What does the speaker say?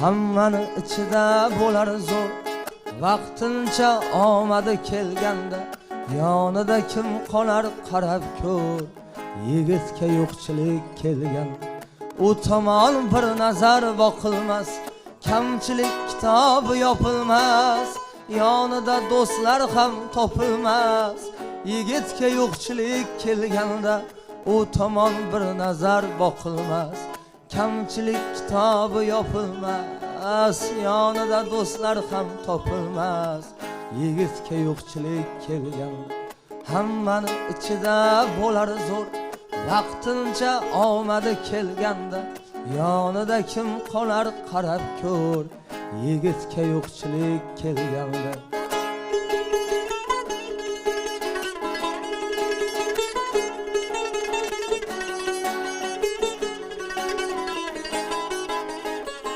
hammani ichida bo'lar zo'r. Vaqtincha omadi kelganda yonida kim qolar qarab ko'r. Yigitga yo'qchilik kelganda u tomon bir nazar boqilmas. Kamchilik kitobi yopilmas, yonida do'stlar ham topilmas. Yigitga yo'qchilik kelganda u tomon bir nazar boqilmas. Kamchilik kitobi yopilmas, yonida do'stlar ham topilmas. Yigitga yo'qchilik kelganda hammani ichida bo'lar zo'r. Vaqtincha omadi kelganda yonida kim qolar qarab ko'r. Yigitga yo'qchilik kelganda